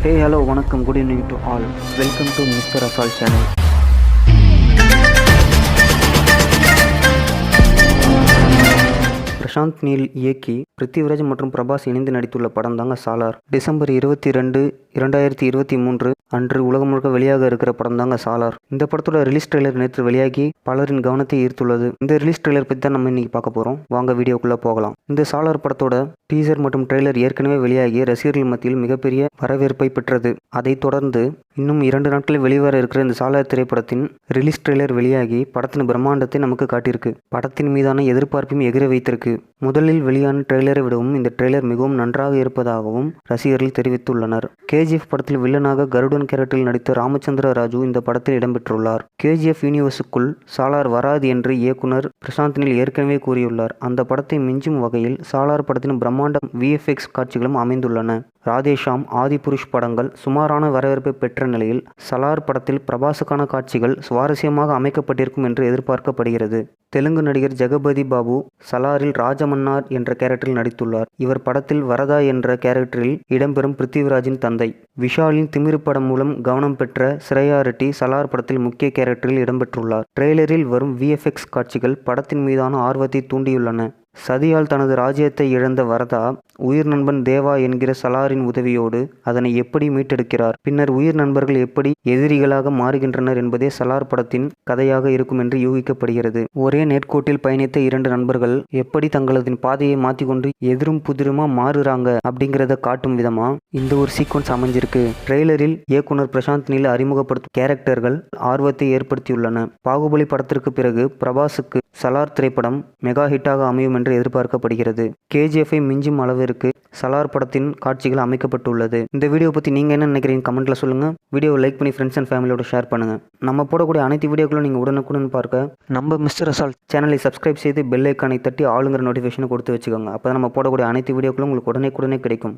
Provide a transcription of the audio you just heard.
Hey, hello, வணக்கம், good evening to all. Welcome to Mr. Assault channel. Prashanth Neel இயக்கி பிருத்திவிராஜ் மற்றும் பிரபாஸ் இணைந்து நடித்துள்ள படம் தாங்க சாலார். டிசம்பர் 22, 2023 அன்று உலகம் முழுக்க வெளியாக இருக்கிற படம் தாங்க சாலார். இந்த படத்தோட ரிலீஸ் ட்ரெய்லர் நேற்று வெளியாகி பலரின் கவனத்தை ஈர்த்துள்ளது. இந்த ரிலீஸ் ட்ரெய்லர் பற்றி தான் நம்ம இன்னைக்கு பார்க்க போகிறோம். வாங்க வீடியோக்குள்ளே போகலாம். இந்த சாலார் படத்தோட டீசர் மற்றும் ட்ரெய்லர் ஏற்கனவே வெளியாகி ரசிகர்கள் மத்தியில் மிகப்பெரிய வரவேற்பை பெற்றது. அதைத் தொடர்ந்து இன்னும் 2 நாட்களில் வெளிவர இருக்கிற இந்த சாலார் திரைப்படத்தின் ரிலீஸ் ட்ரெய்லர் வெளியாகி படத்தின் பிரம்மாண்டத்தை நமக்கு காட்டியிருக்கு. படத்தின் மீதான எதிர்பார்ப்பையும் எகிர வைத்திருக்கு. முதலில் வெளியான ட்ரெய்லரை விடவும் இந்த ட்ரெய்லர் மிகவும் நன்றாக இருப்பதாகவும் ரசிகர்கள் தெரிவித்துள்ளனர். கேஜிஎஃப் படத்தில் வில்லனாக கருடன் கேரக்டரில் நடித்த ராமச்சந்திர ராஜு இந்த படத்தில் இடம்பெற்றுள்ளார். கேஜிஎஃப் யூனிவர்ஸுக்குள் சாலார் வராது என்று இயக்குனர் பிரசாந்த் நீல் ஏற்கனவே கூறியுள்ளார். அந்த படத்தை மிஞ்சும் வகையில் சாலார் படத்தின் பிரம்மாண்ட விஎஃப்எக்ஸ் காட்சிகளும் அமைந்துள்ளன. ராதேஷாம், ஆதிபுருஷ் படங்கள் சுமாரான வரவேற்பை பெற்ற நிலையில் சலார் படத்தில் பிரபாஸுக்கான காட்சிகள் சுவாரஸ்யமாக அமைக்கப்பட்டிருக்கும் என்று எதிர்பார்க்கப்படுகிறது. தெலுங்கு நடிகர் ஜெகபதி பாபு சலாரில் ராஜமன்னார் என்ற கேரக்டரில் நடித்துள்ளார். இவர் படத்தில் வரதா என்ற கேரக்டரில் இடம்பெறும் பிருத்திவிராஜின் தந்தை. விஷாலின் திமிரு படம் மூலம் கவனம் பெற்ற ஸ்ரேயா ரெட்டி சலார் படத்தில் முக்கிய கேரக்டரில் இடம்பெற்றுள்ளார். ட்ரெய்லரில் வரும் விஎஃப்எக்ஸ் காட்சிகள் படத்தின் மீதான ஆர்வத்தை தூண்டியுள்ளன. சதியால் தனது ராஜ்யத்தை இழந்த வரதா உயிர் நண்பன் தேவா என்கிற சலாரின் உதவியோடு அதனை எப்படி மீட்டெடுக்கிறார், பின்னர் உயிர் நண்பர்கள் எப்படி எதிரிகளாக மாறுகின்றனர் என்பதே சலார் படத்தின் கதையாக இருக்கும் என்று யூகிக்கப்படுகிறது. ஒரே நேர்கோட்டில் பயணித்த 2 நண்பர்கள் எப்படி தங்களது பாதையை மாற்றிக்கொண்டு எதிரும் புதிருமா மாறுறாங்க அப்படிங்கிறத காட்டும் விதமா இந்த ஒரு சீக்வன்ஸ் அமைஞ்சிருக்கு. ட்ரெய்லரில் இயக்குனர் பிரசாந்த் நீல் அறிமுகப்படுத்தும் கேரக்டர்கள் ஆர்வத்தை ஏற்படுத்தியுள்ளன. பாகுபலி படத்திற்கு பிறகு பிரபாஸுக்கு சலார் திரைப்படம் மெகா ஹிட்டாக அமையும் என்று எதிர்பார்க்கப்படுகிறது. கேஜிஎஃப்ஐ மிஞ்சும் அளவிற்கு சலார் படத்தின் காட்சிகள் அமைக்கப்பட்டுள்ளது. இந்த வீடியோ பற்றி நீங்கள் என்ன நினைக்கிறீங்க கமெண்ட்ல சொல்லுங்கள். வீடியோவை லைக் பண்ணி ஃப்ரெண்ட்ஸ் அண்ட் ஃபேமிலியோட ஷேர் பண்ணுங்கள். நம்ம போடக்கூடிய அனைத்து வீடியோக்களும் நீங்கள் உடனுக்குடன் பார்க்க நம்ம மிஸ்டர் அசால்ட் சேனலை சப்ஸ்கிரைப் செய்து பெல் ஐக்கானை தட்டி ஆளுங்கிற நோட்டிஃபிகேஷனை கொடுத்து வச்சுக்கோங்க. அப்போ நம்ம போடக்கூடிய அனைத்து வீடியோக்களும் உங்களுக்கு உடனே கிடைக்கும்.